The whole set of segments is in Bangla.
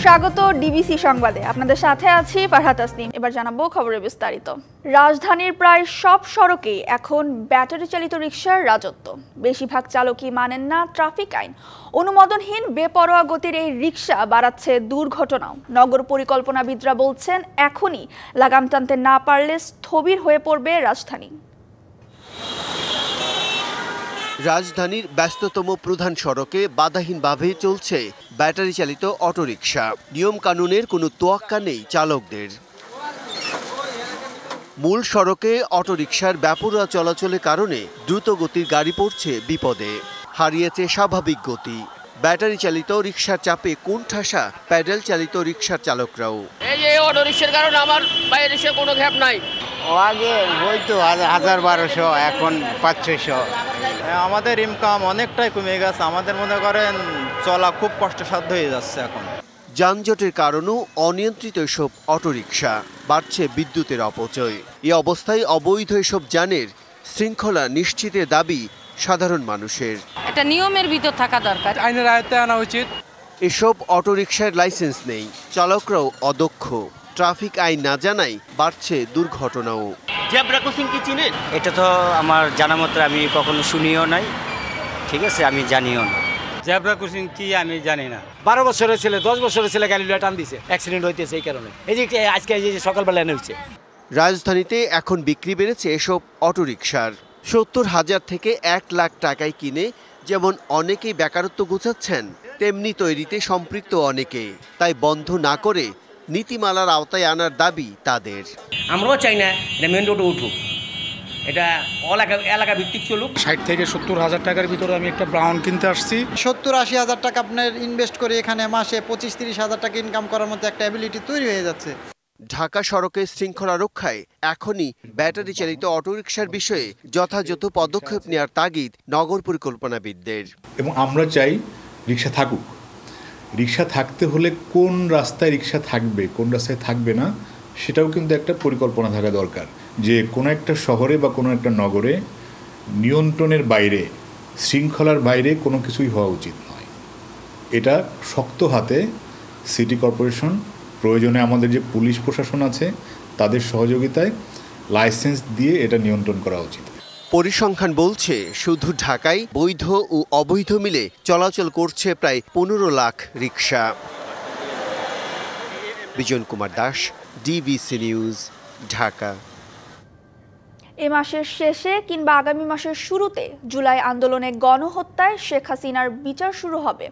স্বাগত ডিবিসি সংবাদে। আপনাদের সাথে আছি ফারহাত তাসনিম। এবার জানাবো খবরের বিস্তারিত। রাজধানীর প্রায় সব সড়কেই এখন ব্যাটারি চালিত রিকশার রাজত্ব। বেশিরভাগ চালকই মানেন না ট্রাফিক আইন। অনুমোদনহীন বেপরোয়া গতির এই রিকশা বাড়াচ্ছে দুর্ঘটনাও। নগর পরিকল্পনাবিদরা বলছেন এখনই লাগাম টানতে না পারলে স্থবির হয়ে পড়বে রাজধানী। রাজধানীর ব্যস্ততম প্রধান সড়কে বাধাহীনভাবে চলছে ব্যাটারি চালিত অটোরিকশা। নিয়ম কানুনের কোনো তোয়াক্কা নেই চালকদের। মূল সড়কে অটোরিকশার বেপরোয়া চলাচলের কারণে দ্রুত গতির গাড়ি পড়ছে বিপদে, হারিয়েছে স্বাভাবিক গতি। ব্যাটারি চালিত রিকশার চাপে কোণঠাসা প্যাডেল চালিত রিকশার চালকরাও। এই যে অটোরিকশার কারণে আমার বাইরে এসে কোনো গ্যাপ নাই। আগে হয়তো 1000-1200, এখন 500-600। আমাদের ইনকাম অনেকটাই কমে গেছে। আমাদের মনে করেন চলা খুব কষ্টসাধ্য হয়ে যাচ্ছে এখন। যানজটের কারণেও অনিয়ন্ত্রিত এসব অটোরিকশা, বাড়ছে বিদ্যুতের অপচয়। এই অবস্থায় অবৈধ এসব যানের শৃঙ্খলা নিশ্চিতের দাবি সাধারণ মানুষের। একটা নিয়মের ভিতর থাকা দরকার, আইনের আয়ত্তে আনা উচিত। এসব অটোরিকশার লাইসেন্স নেই, চালকরাও অদক্ষ। ট্রাফিক আইন না জানাই বাড়ছে দুর্ঘটনাও। জেব্রা ক্রসিং কি চিনেন? এটা তো আমার জানা মতো আমি কখনো শুনিও নাই, ঠিক আছে, আমি জানিও না। জেব্রা ক্রসিং কি আমি জানি না। 12 বছরের ছেলে 10 বছরের ছেলে গাড়ি টান দিছে, অ্যাক্সিডেন্ট হইতেছে এই কারণে। এই যে আজকে সকালবেলা এনে হয়েছে। রাজধানীতে এখন বিক্রি বেড়েছে এসব অটোরিকশার। 70,000 থেকে 1 লাখ টাকায় কিনে যেমন অনেকেই বেকারত্ব গোছাচ্ছেন, তেমনি তৈরিতে সম্পৃক্ত অনেকে। তাই বন্ধ না করে নীতিমালার আওতায় আনার দাবি তাদের। আমরাও চাই না এটা মেন রোডে উঠুক, এটা এলাকা ভিত্তিক চলুক। 60 থেকে 70,000 টাকার ভিতরে আমি একটা ব্রাউন কিনতে আসছি। 70-80 হাজার টাকা আপনার ইনভেস্ট করে এখানে মাসে 25-30 হাজার টাকা ইনকাম করার মতো একটা অ্যাবিলিটি তৈরি হয়ে যাচ্ছে। ঢাকা সড়কের শৃঙ্খলা রক্ষায় এখনই ব্যাটারি চালিত অটোরিকশার বিষয়ে যথাযথ পদক্ষেপ নেওয়ার তাগিদ নগর পরিকল্পনাবিদদের। এবং আমরা চাই রিকশা থাকুক। রিকশা থাকতে হলে কোন রাস্তায় রিকশা থাকবে, কোন রাস্তায় থাকবে না, সেটাও কিন্তু একটা পরিকল্পনা থাকা দরকার। যে কোনো একটা শহরে বা কোনো একটা নগরে নিয়ন্ত্রণের বাইরে, শৃঙ্খলার বাইরে কোনো কিছুই হওয়া উচিত নয়। এটা শক্ত হাতে সিটি কর্পোরেশন, প্রয়োজনে আমাদের যে পুলিশ প্রশাসন আছে তাদের সহযোগিতায় লাইসেন্স দিয়ে এটা নিয়ন্ত্রণ করা উচিত। পরিসংখ্যান বলছে শুধু ঢাকায় বৈধ ও অবৈধ মিলে চলাচল করছে প্রায় 15 লাখ রিকশা। Bijan Kumar Das, DBC news, Dhaka. এ মাসের শেষে কিংবা আগামী মাসের শুরুতে জুলাই আন্দোলনে গণহত্যায় শেখ হাসিনার বিচার শুরু হবে।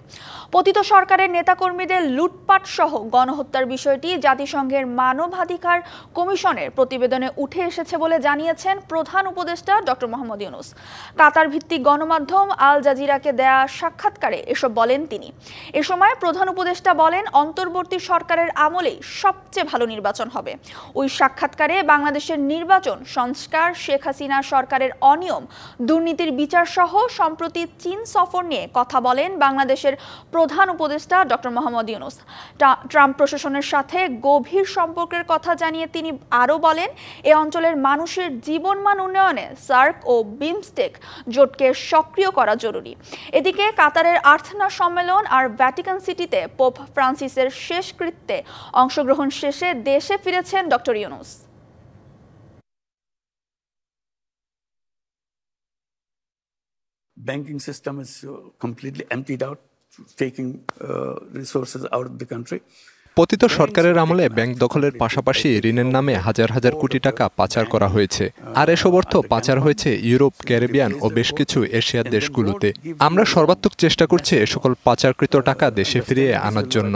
পতিত সরকারের নেতাকর্মীদের লুটপাট সহ গণহত্যার বিষয়টি জাতিসংঘের মানবাধিকার কমিশনের প্রতিবেদনে উঠে এসেছে বলে জানিয়েছেন প্রধান উপদেষ্টা ডক্টর মোহাম্মদ ইউনূস। কাতার ভিত্তিক গণমাধ্যম আল জাজিরাকে দেয়া সাক্ষাৎকারে এসব বলেন তিনি। এ সময় প্রধান উপদেষ্টা বলেন, অন্তর্বর্তী সরকারের আমলেই সবচেয়ে ভালো নির্বাচন হবে। ওই সাক্ষাৎকারে বাংলাদেশের নির্বাচন সংস্কার, শেখ হাসিনা সরকারের অনিয়ম, দুর্নীতির বিচার সহ সম্প্রতি চীন সফর নিয়ে কথা বলেন বাংলাদেশের প্রধান উপদেষ্টা ডক্টর মোহাম্মদ ইউনূস। ট্রাম্প প্রশাসনের সাথে গভীর সম্পর্কের কথা জানিয়ে তিনি আরও বলেন, এ অঞ্চলের মানুষের জীবনমান উন্নয়নে সার্ক ও বিমস্টেক জোটকে সক্রিয় করা জরুরি। এদিকে কাতারের আর্থনা সম্মেলন আর ভ্যাটিকান সিটিতে পোপ ফ্রান্সিসের শেষকৃত্যে অংশগ্রহণ শেষে দেশে ফিরেছেন doctor Yunus. Banking system is completely emptied out, taking resources out of the country. পতিত সরকারের আমলে ব্যাংক দখলের পাশাপাশি ঋণের নামে হাজার হাজার কোটি টাকা পাচার করা হয়েছে। আর এসব অর্থ পাচার হয়েছে ইউরোপ, ক্যারিবিয়ান ও বেশ কিছু এশিয়ার দেশগুলোতে। আমরা সর্বাত্মক চেষ্টা করছি এ সকল পাচারকৃত টাকা দেশে ফিরিয়ে আনার জন্য।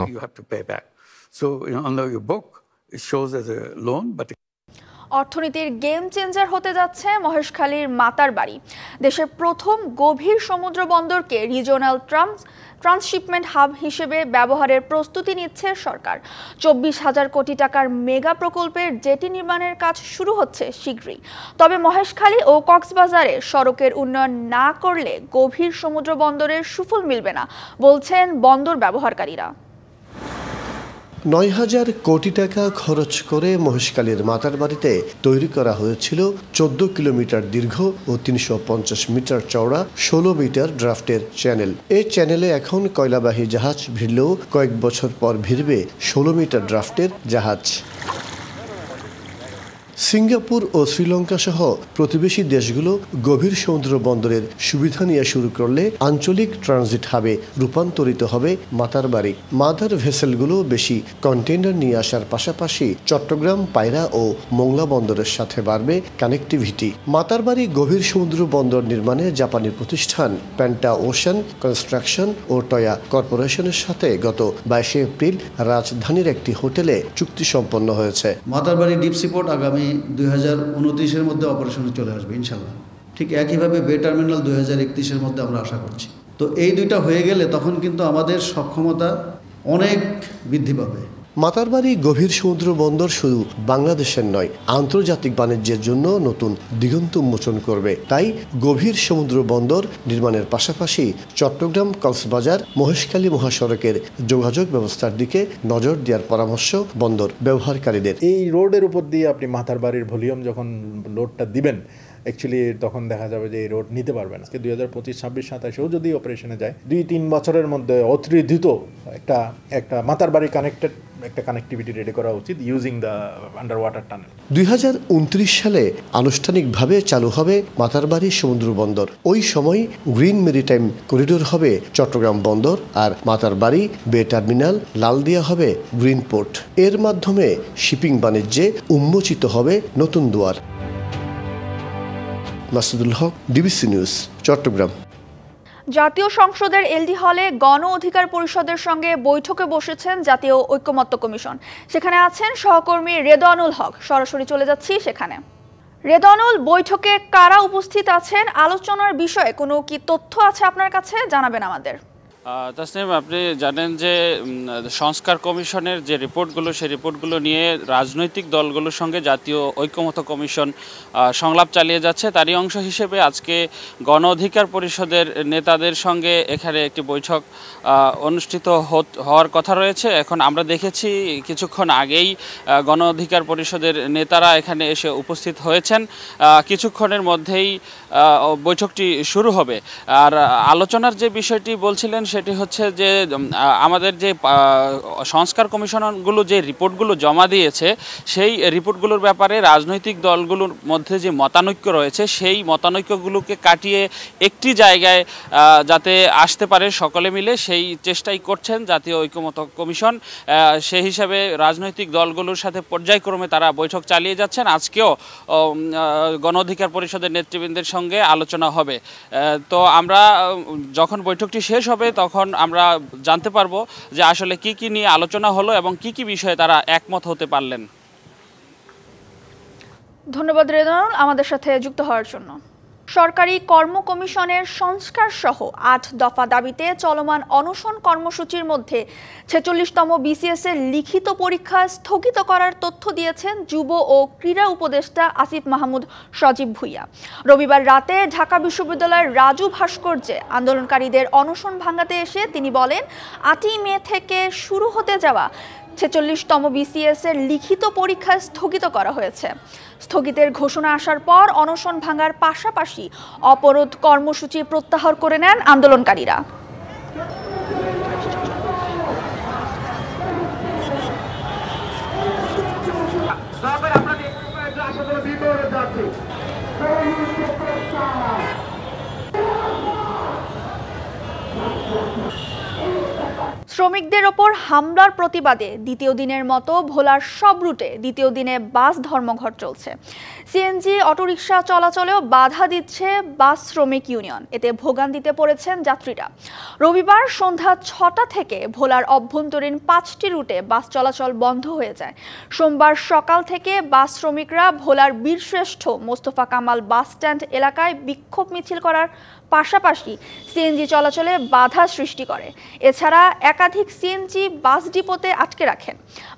অর্থনীতির গেম চেঞ্জার হতে যাচ্ছে মহেশখালীর মাতারবাড়ি। দেশের প্রথম গভীর সমুদ্র বন্দরকে রিজিওনাল ট্রান্সশিপমেন্ট হাব হিসেবে ব্যবহারের প্রস্তুতি নিচ্ছে সরকার। 24,000 কোটি টাকার মেগা প্রকল্পের জেটি নির্মাণের কাজ শুরু হচ্ছে শীঘ্রই। তবে মহেশখালী ও কক্সবাজারে সড়কের উন্নয়ন না করলে গভীর সমুদ্র বন্দরের সুফল মিলবে না বলছেন বন্দর ব্যবহারকারীরা। ৯,০০০ কোটি টাকা খরচ করে মহেশখালীর মাতারবাড়িতে তৈরি করা হয়েছিল ১৪ কিলোমিটার দীর্ঘ ও ৩৫০ মিটার চওড়া ১৬ মিটার ড্রাফটের চ্যানেল। এই চ্যানেলে এখন কয়লাবাহী জাহাজ ভিড়লেও কয়েক বছর পর ভিড়বে ১৬ মিটার ড্রাফটের জাহাজ। সিঙ্গাপুর ও শ্রীলঙ্কা সহ প্রতিবেশী দেশগুলো গভীর সমুদ্র বন্দরের সুবিধা নিয়ে শুরু করলে আঞ্চলিক ট্রানজিট হাবে রূপান্তরিত হবে মাতারবাড়ি। মাদার ভেসেলগুলো বেশি কন্টেইনার নিয়ে আসার পাশাপাশি চট্টগ্রাম, পায়রা ও মোংলা বন্দরের সাথে বাড়বে কানেক্টিভিটি। মাতারবাড়ি গভীর সমুদ্র বন্দর নির্মাণে জাপানি প্রতিষ্ঠান প্যান্টা ওশান কনস্ট্রাকশন ও টয়া কর্পোরেশনের সাথে গত ২২ এপ্রিল রাজধানীর একটি হোটেলে চুক্তি সম্পন্ন হয়েছে। মাতারবাড়ি ডিপ সিপোর্ট আগামী 2029-এর মধ্যে অপারেশনে চলে আসবে ইনশাল্লাহ। ঠিক একইভাবে বে টার্মিনাল 2031-এর মধ্যে আমরা আশা করছি। তো এই দুইটা হয়ে গেলে তখন কিন্তু আমাদের সক্ষমতা অনেক বৃদ্ধি পাবে। মাতারবাড়ি গভীর সমুদ্র বন্দর শুধু বাংলাদেশের নয়, আন্তর্জাতিক বাণিজ্যের জন্য নতুন দিগন্ত উন্মোচন করবে। তাই গভীর সমুদ্র বন্দর নির্মাণের পাশাপাশি চট্টগ্রাম, কক্সবাজার, মহেশখালী মহাসড়কের যোগাযোগ ব্যবস্থার দিকে নজর দেওয়ার পরামর্শ বন্দর ব্যবহারকারীদের। এই রোডের উপর দিয়ে আপনি মাতারবাড়ির ভলিউম যখন লোডটা দিবেন, অ্যাকচুয়ালি তখন দেখা যাবে যে এই রোড নিতে পারবে না। 2025, 26, 27-এও যদি অপারেশনে যায় 2-3 বছরের মধ্যে অতি দ্রুত একটা মাতারবাড়ি কানেক্টেড একটা কানেক্টিভিটি রেডি করা উচিত using the under water tunnel. 2029 সালে আনুষ্ঠানিকভাবে চালু হবে মাতারবাড়ি সমুদ্র বন্দর। ওই সময় গ্রিন মেরিটাইম করিডোর হবে চট্টগ্রাম বন্দর, আর মাতারবাড়ি বে টার্মিনাল লালদিয়া হবে গ্রিন পোর্ট। এর মাধ্যমে শিপিং বাণিজ্যে উন্মোচিত হবে নতুন দুয়ার। মাসুদুল হক, ডিবিসি নিউজ, চট্টগ্রাম। জাতীয় সংসদের এলডি হলে গণ অধিকার পরিষদের সঙ্গে বৈঠকে বসেছেন জাতীয় ঐকমত্য কমিশন। সেখানে আছেন সহকর্মী রেদওয়ানুল হক। সরাসরি চলে যাচ্ছি সেখানে। রেদওয়ানুল, বৈঠকে কারা উপস্থিত আছেন, আলোচনার বিষয়ে কোনো কি তথ্য আছে আপনার কাছে, জানাবেন আমাদের। তাসনিম, আপনি জানেন যে সংস্কার কমিশনের যে রিপোর্টগুলো, সেই রিপোর্টগুলো নিয়ে রাজনৈতিক দলগুলোর সঙ্গে জাতীয় ঐকমত্য কমিশন সংলাপ চালিয়ে যাচ্ছে। তারই অংশ হিসেবে আজকে গণ অধিকার পরিষদের নেতাদের সঙ্গে এখানে একটি বৈঠক অনুষ্ঠিত হওয়ার কথা রয়েছে। এখন আমরা দেখেছি কিছুক্ষণ আগেই গণ অধিকার পরিষদের নেতারা এখানে এসে উপস্থিত হয়েছেন। কিছুক্ষণের মধ্যেই বৈঠকটি শুরু হবে। আর আলোচনার যে বিষয়টি বলছিলেন সেটি হচ্ছে যে আমাদের যে সংস্কার কমিশনগুলো যে রিপোর্টগুলো জমা দিয়েছে, সেই রিপোর্টগুলোর ব্যাপারে রাজনৈতিক দলগুলোর মধ্যে যে মতানৈক্য রয়েছে, সেই মতানৈক্যগুলোকে কাটিয়ে একটি জায়গায় যাতে আসতে পারে সকলে মিলে, সেই চেষ্টাই করছেন জাতীয় ঐকমত্য কমিশন। সেই হিসাবে রাজনৈতিক দলগুলোর সাথে পর্যায়ক্রমে তারা বৈঠক চালিয়ে যাচ্ছেন। আজকেও গণ অধিকার পরিষদের নেতৃবৃন্দের সঙ্গে আলোচনা হবে। তো আমরা যখন বৈঠকটি শেষ হবে তখন আমরা জানতে পারবো যে আসলে কি কি নিয়ে আলোচনা হলো এবং কি কি বিষয়ে তারা একমত হতে পারলেন। ধন্যবাদ রেদওয়ানুল আমাদের সাথে যুক্ত হওয়ার জন্য। সরকারি কর্ম কমিশনের সংস্কার সহ 8 দফা দাবিতে চলমান অনশন কর্মসূচির মধ্যে 46তম বিসিএস এর লিখিত পরীক্ষা স্থগিত করার তথ্য দিয়েছেন যুব ও ক্রীড়া উপদেষ্টা আসিফ মাহমুদ সজীব ভুইয়া। রবিবার রাতে ঢাকা বিশ্ববিদ্যালয়ের রাজু ভাস্কর্যে আন্দোলনকারীদের অনশন ভাঙাতে এসে তিনি বলেন, 8ই মে থেকে শুরু হতে যাওয়া 46তম বিসিএস এর লিখিত পরীক্ষা স্থগিত করা হয়েছে। স্থগিতের ঘোষণা আসার পর অনশন ভাঙার পাশাপাশি অবরোধ কর্মসূচি প্রত্যাহার করে নেন আন্দোলনকারীরা। শ্রমিকদের ওপর হামলার প্রতিবাদে দ্বিতীয় দিনের মতো ভোলার সব রুটে দ্বিতীয় দিনে বাস ধর্মঘট চলছে। সিএনজি অটোরিকশা চলাচলেও বাধা দিচ্ছে বাস শ্রমিক ইউনিয়ন। এতে ভোগান্তিতে পড়েছেন যাত্রীরা। রবিবার সন্ধ্যা 6টা থেকে ভোলার অভ্যন্তরীণ 5টি রুটে বাস চলাচল বন্ধ হয়ে যায়। সোমবার সকাল থেকে বাস শ্রমিকরা ভোলার বীরশ্রেষ্ঠ মোস্তফা কামাল বাস স্ট্যান্ড এলাকায় বিক্ষোভ মিছিল করার পাশাপাশি সিএনজি চলাচলে বাধা সৃষ্টি করে। এছাড়া একাধিক সিএনজি বাস ডিপোতে আটকে রাখেন।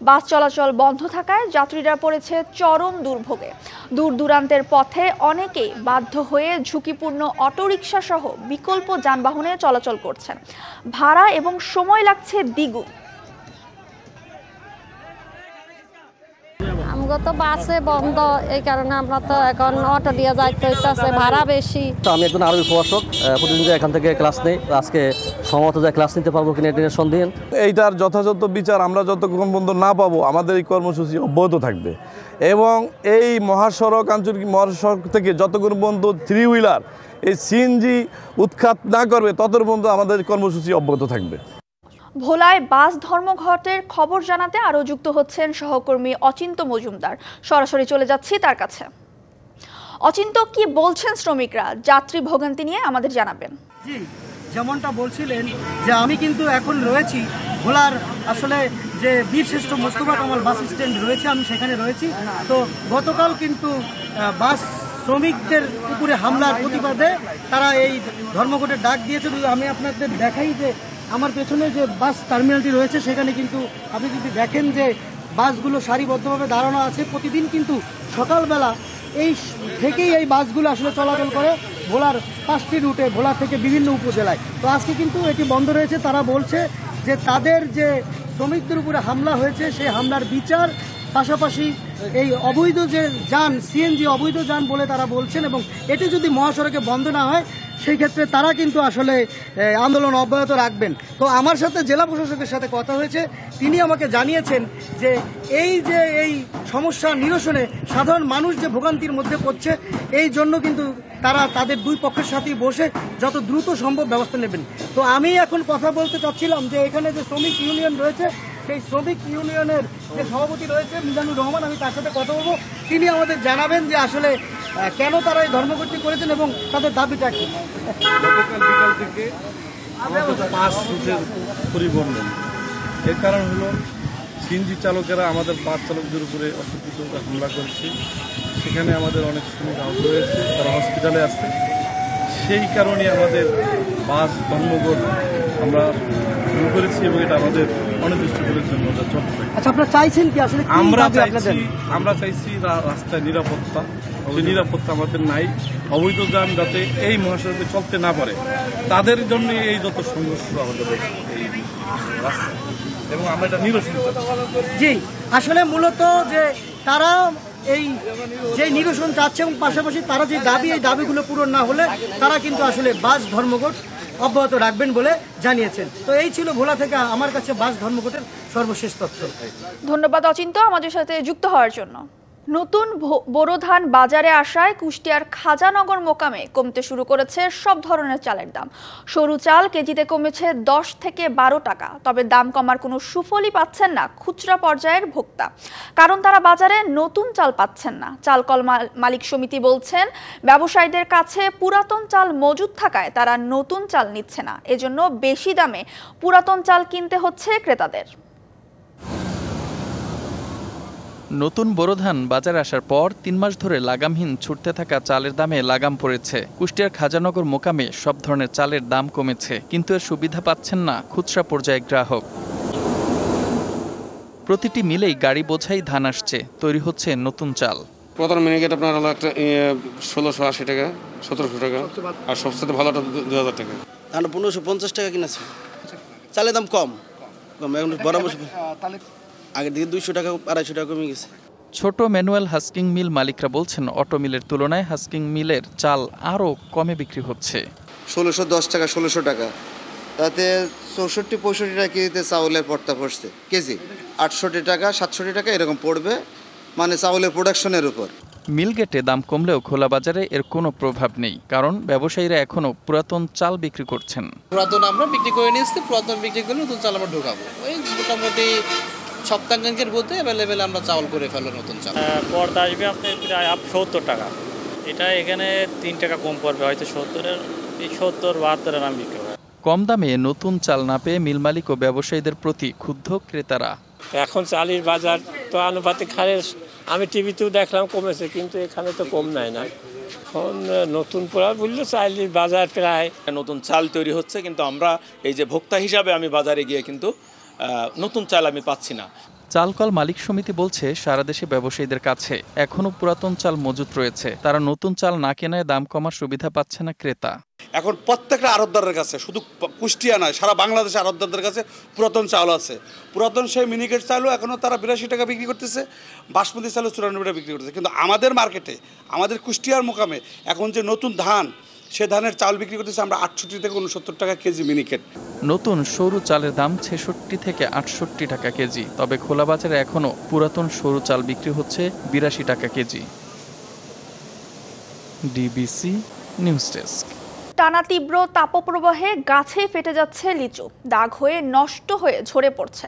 বাস চলাচল বন্ধ থাকায় যাত্রীরা পড়েছে চরম দুর্ভোগে। দূর দূরান্তের পথে অনেকেই বাধ্য হয়ে ঝুঁকিপূর্ণ অটোরিকশা সহ বিকল্প যানবাহনে চলাচল করছেন। ভাড়া এবং সময় লাগছে দ্বিগুণ। আমগো তো বাসে বন্ধ, এই কারণে আমরা তো এখন অটো দিয়ে যাইতে হইতেছে, ভাড়া বেশি। আমি একজন আরবি প্রভাষক, প্রতিদিন এখান থেকে ক্লাস নেই। আজকে সম্ভবত যে ক্লাস নিতে পারবো কিনা এটা সন্দেহ। এইটার যথাযথ বিচার আমরা যতক্ষণ পর্যন্ত না পাবো আমাদের এই কর্মসূচি অব্যাহত থাকবে এবং এই মহাসড়ক, আঞ্চলিক মহাসড়ক থেকে যতক্ষণ পর্যন্ত 3 হুইলার এই সিএনজি উৎখাত না করবে ততক্ষণ পর্যন্ত আমাদের কর্মসূচি অব্যাহত থাকবে। ভোলায় বাস ধর্মঘটের খবর জানাতে আরও যুক্ত হচ্ছেন সহকর্মী অচিন্ত মজুমদার। সরাসরি চলে যাচ্ছি তার কাছে। অচিন্ত, কি বলছেন শ্রমিকরা? যাত্রী ভোগান্তি নিয়ে আমাদের জানাবেন। জি, যেমনটা বলছিলেন যে আমি কিন্তু এখন রয়েছি ভোলার আসলে যে বীরশ্রেষ্ঠ মোস্তফা কামাল বাস স্ট্যান্ড রয়েছে, আমি সেখানে রয়েছি। তো গতকাল কিন্তু বাস শ্রমিকদের উপরে হামলার প্রতিবাদে তারা এই ধর্মঘটের ডাক দিয়েছে। আমি আপনাদের দেখাই যে আমার পেছনে যে বাস টার্মিনালটি রয়েছে সেখানে কিন্তু আপনি যদি দেখেন যে বাসগুলো সারিবদ্ধভাবে দাঁড়ানো আছে। প্রতিদিন কিন্তু সকালবেলা এই থেকেই এই বাসগুলো আসলে চলাচল করে ভোলার 5টি রুটে, ভোলা থেকে বিভিন্ন উপজেলায়। তো আজকে কিন্তু এটি বন্ধ রয়েছে। তারা বলছে যে তাদের যে শ্রমিকদের উপরে হামলা হয়েছে সেই হামলার বিচার, পাশাপাশি এই অবৈধ যে যান, সিএনজি অবৈধ যান বলে তারা বলছেন, এবং এটি যদি মহাসড়কে বন্ধ না হয় সেই ক্ষেত্রে তারা কিন্তু আসলে আন্দোলন অব্যাহত রাখবেন। তো আমার সাথে জেলা প্রশাসকের সাথে কথা হয়েছে, তিনি আমাকে জানিয়েছেন যে এই সমস্যা নিরসনে সাধারণ মানুষ যে ভোগান্তির মধ্যে পড়ছে, এই জন্য কিন্তু তারা তাদের দুই পক্ষের সাথেই বসে যত দ্রুত সম্ভব ব্যবস্থা নেবেন। তো আমি এখন কথা বলতে চাচ্ছিলাম যে এখানে যে শ্রমিক ইউনিয়ন রয়েছে, সেই শ্রমিক ইউনিয়নের যে সভাপতি রয়েছে মিজানুর রহমান, আমি তার সাথে কথা বলবো। তিনি আমাদের জানাবেন যে আসলে কেন তারা এই ধর্মঘটটি করেছেন এবং তাদের দাবিটা কি। গতকাল বিকাল থেকে আমাদের 5 রুটের পরিবহন, এর কারণ হলো সিএনজি চালকেরা আমাদের বাস চালকদের উপরে অতর্কিত হামলা করছে। সেখানে আমাদের অনেক শ্রমিক আহত হয়েছে, তারা হসপিটালে আছে। সেই কারণে আমাদের বাস ধর্মঘট আমরা শুরু করেছি এবং এটা আমাদের অনির্দিষ্টকালের জন্য চলতে। আচ্ছা, আপনারা চাইছেন কি আসলে? আমরা চাইছি রাস্তায় নিরাপত্তা। সেই নিরাপত্তা আমাদের নাই। অবৈধ যান যাতে এই মহাসড়কে চলতে না পারে, তাদের জন্য এই যত সংঘর্ষ আমাদের এই রাস্তা, এবং আমরা এটা নিরসন চাচ্ছি। জি, আসলে মূলত যে তারা এই যে নিরসন চাচ্ছে এবং পাশাপাশি তারা যে দাবি, এই দাবিগুলো পূরণ না হলে তারা কিন্তু আসলে বাস ধর্মঘট অব্যাহত রাখবেন বলে জানিয়েছেন। তো এই ছিল ভোলা থেকে আমার কাছে বাস ধর্মঘটের সর্বশেষ তথ্য। ধন্যবাদ অচিন্ত আমাদের সাথে যুক্ত হওয়ার জন্য। নতুন বোরো ধান বাজারে আসায় কুষ্টিয়ার খাজানগর মোকামে কমতে শুরু করেছে সব ধরনের চালের দাম। সরু চাল কেজিতে কমেছে 10 থেকে 12 টাকা। তবে দাম কমার কোনো সুফলই পাচ্ছেন না খুচরা পর্যায়ের ভোক্তা, কারণ তারা বাজারে নতুন চাল পাচ্ছেন না। চালকল মালিক সমিতি বলছেন, ব্যবসায়ীদের কাছে পুরাতন চাল মজুদ থাকায় তারা নতুন চাল নিচ্ছে না, এজন্য বেশি দামে পুরাতন চাল কিনতে হচ্ছে ক্রেতাদের। নতুন বোরো ধান বাজারে আসার পর 3 মাস ধরে লাগামহীন ছুটতে থাকা চালের দামে লাগাম পড়েছে। কুষ্টিয়ার খাজানগর মোকামে সব ধরনের চালের দাম কমেছে, কিন্তু এর সুবিধা পাচ্ছেন না খুচরা পর্যায়ে গ্রাহক। প্রতিটি মিলেই গাড়ি বোঝাই ধান আসছে, তৈরি হচ্ছে নতুন চাল। প্রথম মিনিকেট আপনার হলো একটা 1680 টাকা, 1700 টাকা, আর সবচেয়ে ভালোটা 2000 টাকা। ধান 1550 টাকা কিনেছে। চালের দাম কম এখন বড় আগের দিকে 200 টাকা 250 টাকা কমে গেছে। ছোট ম্যানুয়াল হাস্কিং মিল মালিকরা বলছেন, অটো মিলের তুলনায় হাস্কিং মিলের চাল আরও কমে বিক্রি হচ্ছে। 1610 টাকা 1600 টাকা, তাতে 64-65 টাকা কেজিতে চাউলের পড়তা পড়ছে। কেজি 68 টাকা 67 টাকা এরকম পড়বে, মানে চাউলের প্রোডাকশনের উপর। মিল গেটে দাম কমলেও খোলা বাজারে এর কোনো প্রভাব নেই, কারণ ব্যবসায়ীরা এখনও পুরাতন চাল বিক্রি করছেন। পুরাতন আমরা বিক্রি করে নিয়েছি, পুরাতন বিক্রি করে নতুন চাল আমরা ঢোকাবো। ওই মোটামুটি সপ্তাহের মধ্যে অ্যাভেলেবেল আমরা চাউল করে ফেলো নতুন চাল। পর্দা আসবে আপনার প্রায় 70 টাকা, এটা এখানে 3 টাকা কম পড়বে, হয়তো 70-এর 70-72 আমি বিক্রি করি। কম দামে নতুন চাল না পেয়ে মিল মালিক ও ব্যবসায়ীদের প্রতি ক্ষুব্ধ ক্রেতারা। এখন চালের বাজার তো আনুপাতিক হারে আমি টিভিতেও দেখলাম কমেছে, কিন্তু এখানে তো কম নাই না। এখন নতুন পোড়া বললে চালের বাজার প্রায় নতুন চাল তৈরি হচ্ছে, কিন্তু আমরা এই যে ভোক্তা হিসাবে আমি বাজারে গিয়ে কিন্তু নতুন চাল আমি পাচ্ছি না। চালকল মালিক সমিতি বলছে সারা দেশে ব্যবসায়ীদের কাছে এখনো পুরাতন চাল মজুত রয়েছে, তারা নতুন চাল না কেনায় দাম কমার সুবিধা পাচ্ছে না ক্রেতা। এখন প্রত্যেকটা আড়তদারের কাছে, শুধু কুষ্টিয়া নয়, সারা বাংলাদেশে আড়তদারদের কাছে পুরাতন চাউল আছে। পুরাতন সেই মিনিকেট চাউলও এখনও তারা 82 টাকা বিক্রি করতেছে, বাসমতি চাউলও 94 টাকা বিক্রি করতেছে। কিন্তু আমাদের মার্কেটে, আমাদের কুষ্টিয়ার মোকামে এখন যে নতুন ধান, সে ধানের চাউল বিক্রি করতেছে আমরা 68 থেকে 69 টাকা কেজি মিনিকেট। নতুন সরু চালের দাম 66 থেকে 68 টাকা কেজি, তবে খোলা বাজারে এখনও পুরাতন সরু চাল বিক্রি হচ্ছে 82 টাকা কেজি। DBC news desk. টানা তীব্র তাপপ্রবাহে গাছে ফেটে যাচ্ছে লিচু, দাগ হয়ে নষ্ট হয়ে ঝরে পড়ছে।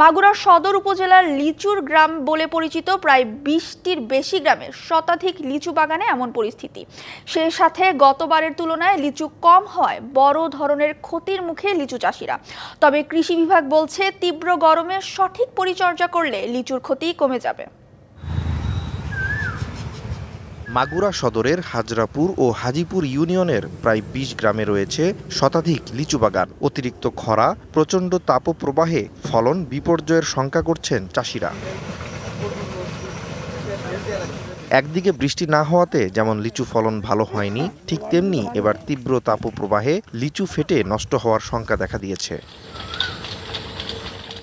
মাগুরা সদর উপজেলার লিচুর গ্রাম বলে পরিচিত প্রায় 20টির বেশি গ্রামের শতাধিক লিচু বাগানে এমন পরিস্থিতি। সেই সাথে গতবারের তুলনায় লিচু কম হওয়ায় বড় ধরনের ক্ষতির মুখে লিচু চাষিরা। তবে কৃষি বিভাগ বলছে তীব্র গরমে সঠিক পরিচর্যা করলে লিচুর ক্ষতি কমে যাবে। মাগুরা সদরের হাজরাপুর ও হাজিপুর ইউনিয়নের প্রায় 20 গ্রামে রয়েছে শতাধিক লিচু বাগান। অতিরিক্ত খরা, প্রচণ্ড তাপপ্রবাহে ফলন বিপর্যয়ের শঙ্কা করছেন চাষিরা। একদিকে বৃষ্টি না হওয়াতে যেমন লিচু ফলন ভালো হয়নি, ঠিক তেমনি এবার তীব্র তাপপ্রবাহে লিচু ফেটে নষ্ট হওয়ার শঙ্কা দেখা দিয়েছে।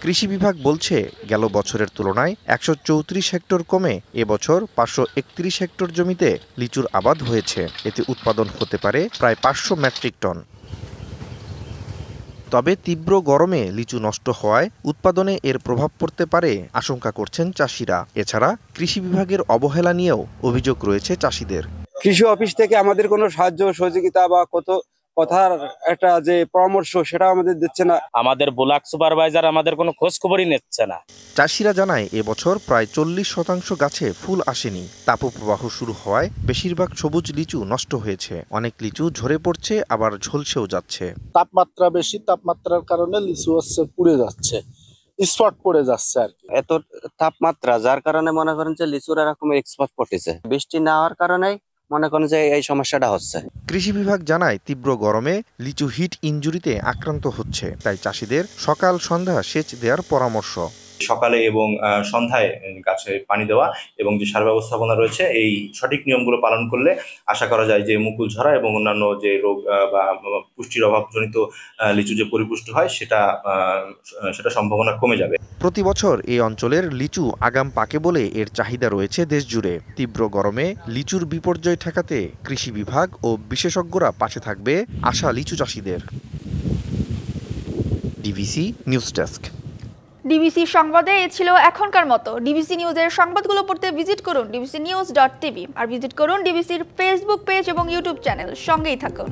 কৃষি বিভাগ বলছে গেল বছরের তুলনায় 134 হেক্টর কমে এবছর 531 হেক্টর জমিতে লিচুর আবাদ হয়েছে। এতে উৎপাদন হতে পারে প্রায় 500 মেট্রিক টন। তবে তীব্র গরমে লিচু নষ্ট হওয়ায় উৎপাদনে এর প্রভাব পড়তে পারে আশঙ্কা করছেন চাষিরা। এছাড়া কৃষি বিভাগের অবহেলা নিয়েও অভিযোগ রয়েছে চাষিদের। কৃষি অফিস থেকে আমাদের কোনো সাহায্য সহযোগিতা বা কথার একটা যে পরামর্শ সেটা আমাদের দিচ্ছে না। আমাদের ব্লক সুপারভাইজার আমাদের কোনো খোঁজ খবরই নিচ্ছে না। চাষিরা জানায় এবছর প্রায় 40% গাছে ফুল আসেনি। তাপপ্রবাহ শুরু হওয়ায় বেশিরভাগ সবুজ লিচু নষ্ট হয়েছে। অনেক লিচু ঝরে পড়ছে, আবার ঝলসেও যাচ্ছে। তাপমাত্রা বেশি, তাপমাত্রার কারণে লিচু পুড়ে যাচ্ছে, স্পট পড়ে যাচ্ছে আর কি। এত তাপমাত্রা যার কারণে মনে করেন যে লিচুর এরকম এক্সপোর্ট পড়তেছে। বৃষ্টি না হওয়ার কারণে মনে করেন যে এই সমস্যাটা হচ্ছে। কৃষি বিভাগ জানায় তীব্র গরমে লিচু হিট ইনজুরিতে আক্রান্ত হচ্ছে, তাই চাষিদের সকাল সন্ধ্যা সেচ দেওয়ার পরামর্শ। সকালে এবং সন্ধ্যায় গাছে পানি দেওয়া এবং যে সার ব্যবস্থাপনা রয়েছে এই সঠিক নিয়মগুলো পালন করলে আশা করা যায় যে মুকুল ঝরা এবং অন্যান্য যে রোগ বা পুষ্টির অভাবজনিত লিচু যে পরিপুষ্ট হয় সেটা সম্ভাবনা কমে যাবে। প্রতি বছর এই অঞ্চলের লিচু আগাম পাকে বলে এর চাহিদা রয়েছে দেশ জুড়ে। তীব্র গরমে লিচুর বিপর্যয় ঠেকাতে কৃষি বিভাগ ও বিশেষজ্ঞরা পাশে থাকবে আশা লিচু চাষিদের। DBC news desk. ডিবিসি সংবাদে এ ছিল এখনকার মতো। ডিবিসি নিউজের সংবাদগুলো পড়তে ভিজিট করুন dbcnews.tv আর ভিজিট করুন ডিবিসির ফেসবুক পেজ এবং ইউটিউব চ্যানেল। সঙ্গেই থাকুন।